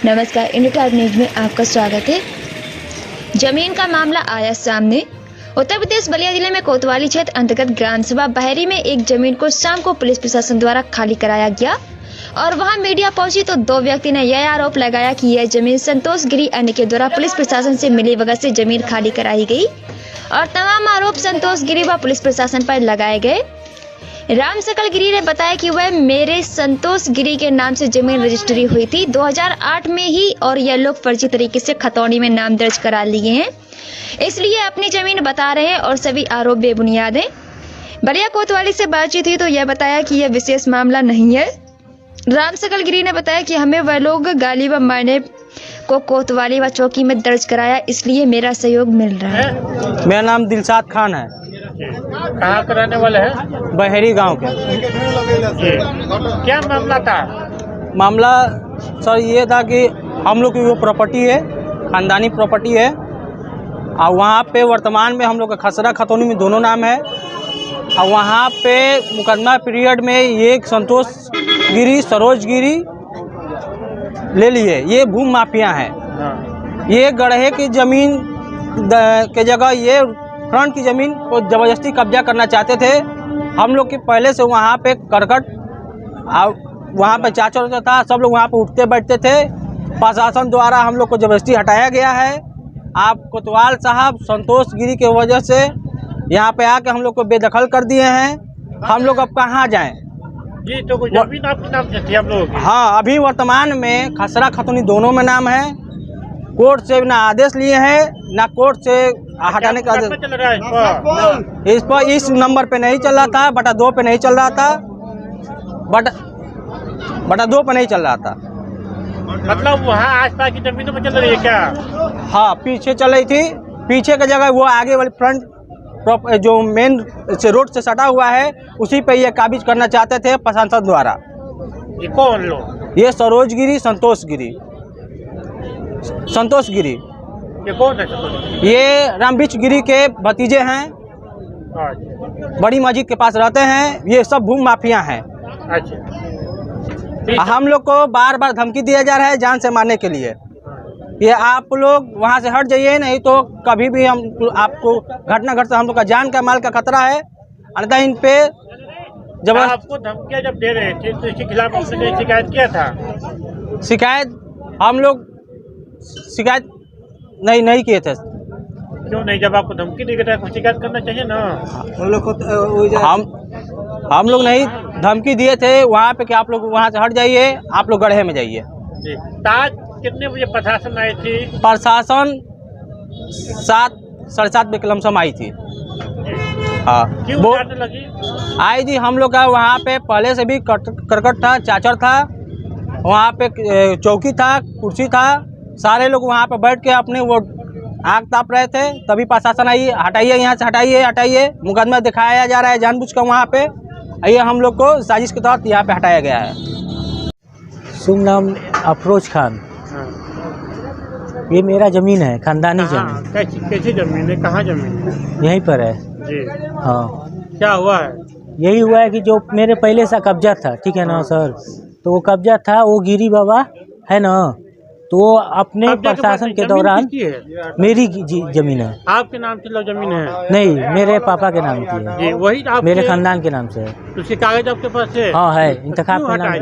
नमस्कार, India time news में आपका स्वागत है। जमीन का मामला आया सामने। उत्तर प्रदेश बलिया जिले में कोतवाली क्षेत्र अंतर्गत ग्राम सभा बहरी में एक जमीन को शाम को पुलिस प्रशासन द्वारा खाली कराया गया और वहां मीडिया पहुंची तो दो व्यक्ति ने यह आरोप लगाया कि यह जमीन संतोष गिरी अन्य के द्वारा पुलिस प्रशासन से मिलीभगत से जमीन खाली कराई गई और तमाम आरोप संतोष गिरी व पुलिस प्रशासन पर लगाए गए। राम सकल गिरी ने बताया कि वह मेरे संतोष गिरी के नाम से जमीन रजिस्ट्री हुई थी 2008 में ही और यह लोग फर्जी तरीके से खतौनी में नाम दर्ज करा लिए हैं, इसलिए अपनी जमीन बता रहे हैं और सभी आरोप बेबुनियाद हैं। बलिया कोतवाली से बातचीत हुई तो यह बताया कि यह विशेष मामला नहीं है। राम सकल गिरी ने बताया कि हमें वह लोग गाली व मारने को कोतवाली व चौकी में दर्ज कराया, इसलिए मेरा सहयोग मिल रहा है। मेरा नाम दिलशाद खान है। कहाँ के रहने वाले हैं? बहरी गांव के। क्या मामला था? मामला सर ये था कि हम लोग की वो प्रॉपर्टी है, खानदानी प्रॉपर्टी है और वहाँ पे वर्तमान में हम लोग का खसरा खतौनी में दोनों नाम है और वहाँ पे मुकदमा पीरियड में ये संतोष गिरी सरोज गिरी ले लिए। ये भूमि माफिया हैं। ये गढ़े की ज़मीन के जगह ये फ्रंट की ज़मीन को ज़बरदस्ती कब्जा करना चाहते थे। हम लोग के पहले से वहाँ पे करकट और वहाँ पे चाचा था, सब लोग वहाँ पे उठते बैठते थे। प्रशासन द्वारा हम लोग को ज़बरदस्ती हटाया गया है। आप कोतवाल साहब संतोष गिरी के वजह से यहाँ पे आके हम लोग को बेदखल कर दिए हैं। हम लोग अब कहाँ जाएं? जी तो जमीन आपके नाम से थी आप लोग? हाँ, अभी वर्तमान में खसरा खतौनी दोनों में नाम है। कोर्ट से ना आदेश लिए हैं ना कोर्ट से हटाने का आदेश चल रहा है। इस पर इस नंबर पे नहीं चल रहा था, बटा 2 पे नहीं चल रहा था, बटा 2 पे नहीं चल रहा था। मतलब वहाँ आसपास की जमीनों में चल रही है क्या? हाँ, पीछे चल रही थी। पीछे की जगह वो आगे वाली फ्रंट जो मेन से रोड से सटा हुआ है उसी पे ये काबिज करना चाहते थे प्रशासन द्वारा। ये कौन लोग? ये सरोज गिरी संतोष गिरी। ये कौन है? ये रामबिच गिरी के भतीजे हैं। बड़ी मस्जिद के पास रहते हैं। ये सब भूमि माफिया हैं। अच्छा, हम लोग को बार बार धमकी दिया जा रहा है जान से मारने के लिए। ये आप लोग वहाँ से हट जाइए, नहीं तो कभी भी हम आपको घटना घट से हम लोग का जान का माल का खतरा है। अन्यथा इन पे जबरदस्त आपको धमकियाँ जब दे रहे थे तो इसके खिलाफ आपने शिकायत किया था? शिकायत हम लोग शिकायत नहीं किए थे। क्यों नहीं? जब आपको धमकी दी गई तो शिकायत करना चाहिए ना। हम लोग नहीं धमकी दिए थे वहाँ पे कि आप लोग वहाँ से हट जाइए, आप लोग गढ़े में जाइए। जी, आज कितने बजे प्रशासन आई थी? प्रशासन 7 साढ़े 7 बजे लमसम आई थी। हाँ, क्यों वो डरने लगी? आई थी। हम लोग का वहाँ पे पहले से भी करकट था, चाचर था, वहाँ पे चौकी था, कुर्सी था। सारे लोग वहाँ पे बैठ के अपने वो आग ताप रहे थे। तभी प्रशासन आई, हटाइए यहाँ से, हटाइए। मुकदमा दिखाया जा रहा है जानबूझ कर वहाँ पे। आइए, हम लोग को साजिश के तहत यहाँ पे हटाया गया है। शुभ नाम अफरोज खान। ये मेरा ज़मीन है, खानदानी ज़मीन। कैसी जमीन है? कहाँ जमीन है? यहीं पर है जी। हाँ। क्या हुआ है? यही हुआ है कि जो मेरे पहले से कब्जा था, ठीक है ना सर, तो वो कब्जा था, वो गिरी बाबा है ना, तो वो अपने प्रशासन के दौरान मेरी जमीन है। आपके नाम से जमीन है? नहीं, मेरे पापा के नाम की है। जी, वही मेरे खानदान के नाम से है। उसके कागज आपके पास है? हाँ है, इंतखाब के नाम है।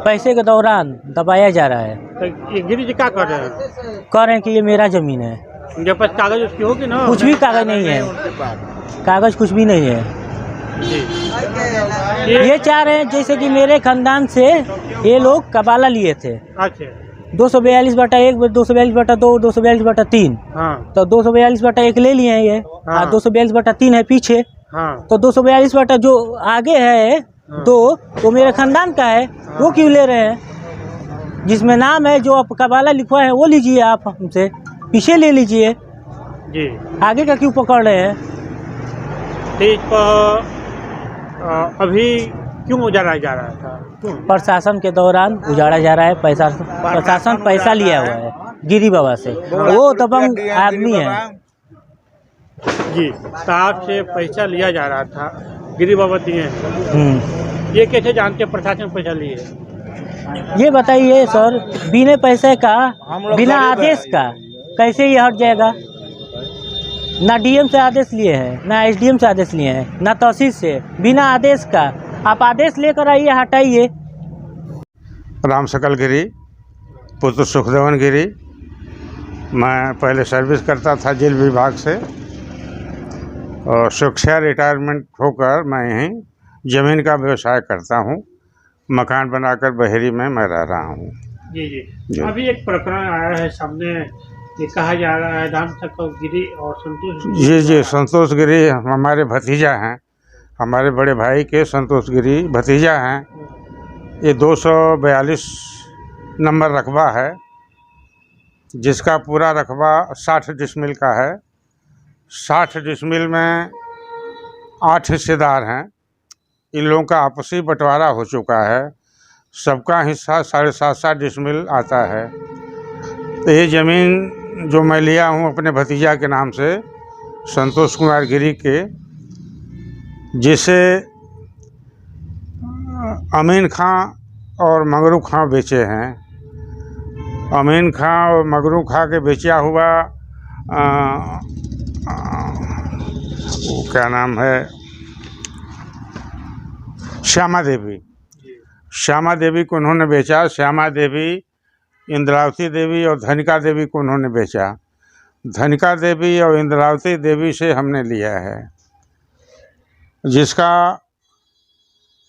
पैसे के दौरान दबाया जा रहा है। तो ये गिरी जी क्या कर रहे हैं? कह रहे हैं कि ये मेरा ज़मीन है। जब पास कागज उसकी होगी ना? कुछ भी कागज नहीं है, कागज कुछ भी नहीं है। ये चाह रहे हैं जैसे कि मेरे खानदान से ये लोग कबाला लिए थे। अच्छा, 242/1, 242/2, 242/3। हाँ। तो 242/1 ले लिए हैं ये। हाँ। 242/3 है पीछे। हाँ। तो 242 जो आगे है तो मेरे खानदान का है, वो क्यों ले रहे हैं? जिसमें नाम है, जो आप कबाला लिखवा है वो लीजिए, आप हमसे पीछे ले लीजिए। जी, आगे का क्यों पकड़ रहे हैं? ठीक। अभी क्यों उजाड़ा जा रहा था? क्यों? प्रशासन के दौरान उजाड़ा जा रहा है। प्रशासन पैसा लिया हुआ है गिरी बाबा से। वो दबंग आदमी है। जी, साहब से पैसा लिया जा रहा था, गिरी बाबा दिए हैं। ये कैसे जानते प्रशासन पैसा लिए? ये बताइए सर, बिना पैसे का, बिना आदेश का कैसे ये हट जाएगा? ना डीएम से आदेश लिए हैं, ना एसडीएम से आदेश लिए हैं, ना तहसील से, बिना आदेश का। आप आदेश लेकर आइए, हटाइए। राम सकल गिरी, पुत्र सुखदेवन गिरी। मैं पहले सर्विस करता था जेल विभाग से, और सुरक्षा रिटायरमेंट होकर मैं यहीं ज़मीन का व्यवसाय करता हूँ। मकान बनाकर बहेरी में मैं रह रहा हूँ। जी जी। अभी एक प्रकरण आया है सामने, ये कहा जा रहा है राम सकल गिरी और संतोष गिरी। जी, संतोष गिरी हमारे भतीजा हैं, हमारे बड़े भाई के संतोष गिरी भतीजा हैं। ये 242 नंबर रकबा है, जिसका पूरा रकबा 60 डिसमिल का है। 60 डिसमिल में 8 हिस्सेदार हैं। इन लोगों का आपसी बंटवारा हो चुका है, सबका हिस्सा 7.5 डिसमिल आता है। तो ये ज़मीन जो मैं लिया हूँ अपने भतीजा के नाम से, संतोष कुमार गिरी के, जिसे अमीन खां और मगरू खां बेचे हैं। अमीन खां और मगरू खां के बेचा हुआ वो क्या नाम है, श्यामा देवी। श्यामा देवी को उन्होंने बेचा। श्यामा देवी, इंद्रावती देवी और धनिका देवी को उन्होंने बेचा। धनिका देवी और इंद्रावती देवी से हमने लिया है, जिसका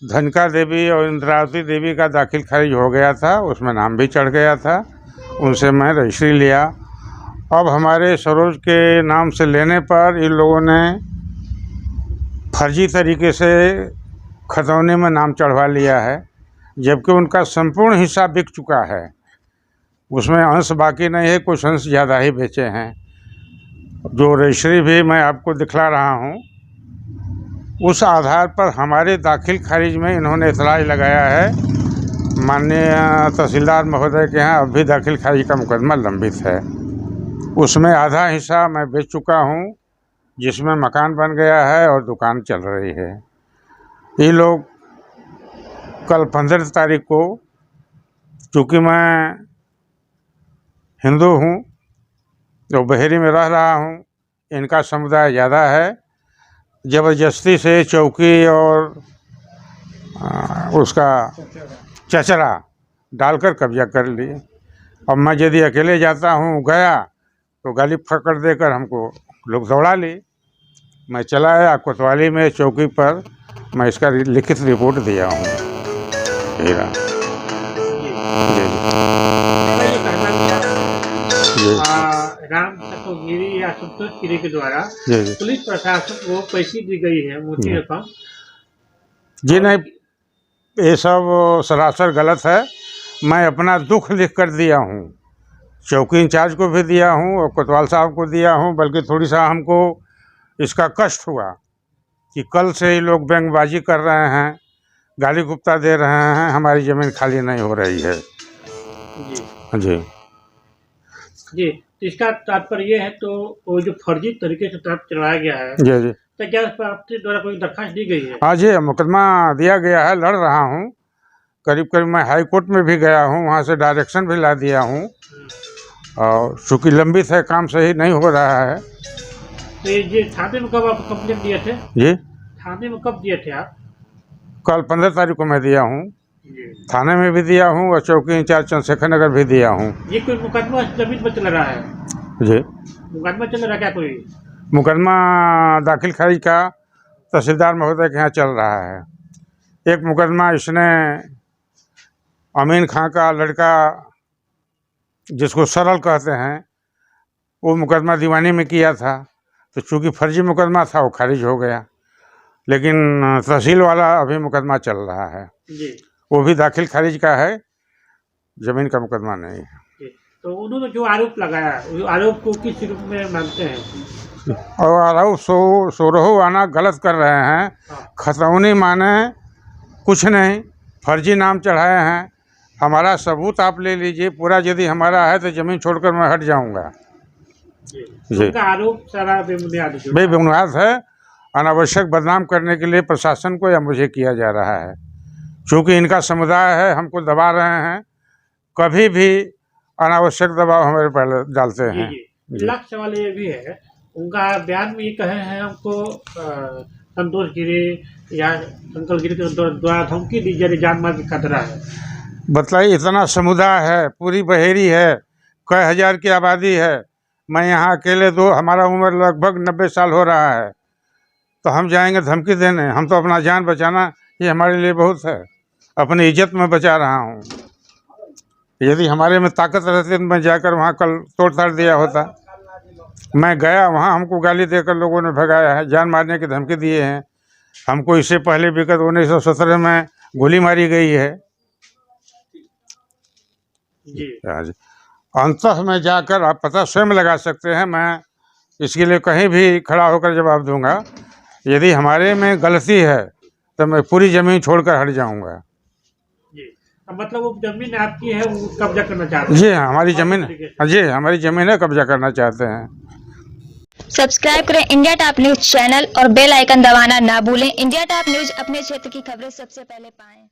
धनिका देवी और इंद्रावती देवी का दाखिल खारिज हो गया था, उसमें नाम भी चढ़ गया था, उनसे मैं रजिस्ट्री लिया। अब हमारे सरोज के नाम से लेने पर इन लोगों ने फर्जी तरीके से खतौनी में नाम चढ़वा लिया है, जबकि उनका संपूर्ण हिस्सा बिक चुका है। उसमें अंश बाकी नहीं है, कुछ अंश ज़्यादा ही बेचे हैं। जो रजिस्ट्री भी मैं आपको दिखला रहा हूँ, उस आधार पर हमारे दाखिल खारिज में इन्होंने इतलाज लगाया है। माननीय तहसीलदार महोदय के यहाँ अब भी दाखिल खारिज का मुकदमा लंबित है। उसमें आधा हिस्सा मैं बेच चुका हूँ, जिसमें मकान बन गया है और दुकान चल रही है। ये लोग कल 15 तारीख को, चूँकि मैं हिंदू हूँ तो बहेरी में रह रहा हूँ, इनका समुदाय ज़्यादा है, ज़बरदस्ती से चौकी और उसका चचरा डालकर कब्जा कर लिए। अब मैं यदि अकेले जाता हूँ, गया तो गाली फकड़ देकर हमको लोग दौड़ा ली। मैं चला आया कोतवाली में चौकी पर, मैं इसका लिखित रिपोर्ट दिया हूँ। हीरा राम सकल गिरी या संतोष गिरी के द्वारा पुलिस प्रशासन को पैसे दी गई है, मोटी रकम। जी नहीं, ये सब सरासर गलत है। मैं अपना दुख लिख कर दिया हूँ, चौकी इंचार्ज को भी दिया हूँ और कोतवाल साहब को दिया हूँ। बल्कि थोड़ी सा हमको इसका कष्ट हुआ कि कल से ही लोग बैंकबाजी कर रहे हैं, गाली गुप्ता दे रहे हैं, हमारी ज़मीन खाली नहीं हो रही है। जी जी जी। तो इसका तात्पर्य ये है, तो वो जो फर्जी तरीके से ट्रैप चलाया गया है, जी जी, तो क्या आपके द्वारा कोई दरखास्त दी गई है? हाँ जी, मुकदमा दिया गया है, लड़ रहा हूँ। करीब करीब मैं हाई कोर्ट में भी गया हूँ, वहाँ से डायरेक्शन भी ला दिया हूँ, और चूँकि लंबित है, काम सही नहीं हो रहा है। तो ये थाने में कब आप कंप्लेंट दिए थे? जी, थाने में कब दिए थे आप? कल 15 तारीख को मैं दिया हूँ, थाने में भी दिया हूँ और चौकी इंचार्ज चंद्रशेखर नगर भी दिया हूँ। ये कोई मुकदमा जमीन पर चल रहा है? जी, मुकदमा चल रहा है क्या कोई? मुकदमा दाखिल खारिज का तहसीलदार महोदय के यहाँ चल रहा है। एक मुकदमा इसने अमीन खां का लड़का, जिसको सरल कहते हैं, वो मुकदमा दीवानी में किया था, तो चूँकि फर्जी मुकदमा था वो खारिज हो गया। लेकिन तहसील वाला अभी मुकदमा चल रहा है, जी। वो भी दाखिल खारिज का है, ज़मीन का मुकदमा नहीं है। तो उन्होंने जो आरोप लगाया, वो आरोप को किस रूप में मानते हैं? और आरोप सोरहो आना गलत कर रहे हैं। खतौनी माने कुछ नहीं, फर्जी नाम चढ़ाए हैं। हमारा सबूत आप ले लीजिए, पूरा यदि हमारा है तो ज़मीन छोड़कर मैं हट जाऊंगा। जी, उनका आरोप सारा बेबुनियाद है। अनावश्यक बदनाम करने के लिए प्रशासन को या मुझे किया जा रहा है। चूँकि इनका समुदाय है, हमको दबा रहे हैं, कभी भी अनावश्यक दबाव हमारे पर डालते हैं। जी। लाख सवाल ये भी है, उनका बयान में ये कहे हैं हमको संतोष गिरी या अंकल गिरी के द्वारा धमकी दी जा रही, जान मार की खतरा है। बताइए, इतना समुदाय है, पूरी बहेरी है, कई हजार की आबादी है, मैं यहाँ अकेले हमारा उम्र लगभग 90 साल हो रहा है, तो हम जाएंगे धमकी देने? हम तो अपना जान बचाना ये हमारे लिए बहुत है, अपनी इज्जत में बचा रहा हूँ। यदि हमारे में ताकत रहती तो मैं जाकर वहाँ कल तोड़ ताड़ दिया होता। मैं गया वहाँ, हमको गाली देकर लोगों ने भगाया है, जान मारने की धमकी दिए हैं। हमको इससे पहले विगत 1917 में गोली मारी गई है। जी। अंतः में जाकर आप पता स्वयं लगा सकते हैं, मैं इसके लिए कहीं भी खड़ा होकर जवाब दूंगा। यदि हमारे में गलती है तो मैं पूरी ज़मीन छोड़कर हट जाऊंगा। जी, मतलब वो ज़मीन आपकी है, वो कब्जा करना चाहते हैं? जी हाँ, हमारी ज़मीन, जी हमारी ज़मीन है, कब्जा करना चाहते हैं। सब्सक्राइब करें इंडिया टॉप न्यूज चैनल और बेल आइकन दबाना ना भूलें। इंडिया टॉप न्यूज अपने क्षेत्र की खबरें सबसे पहले पाएं।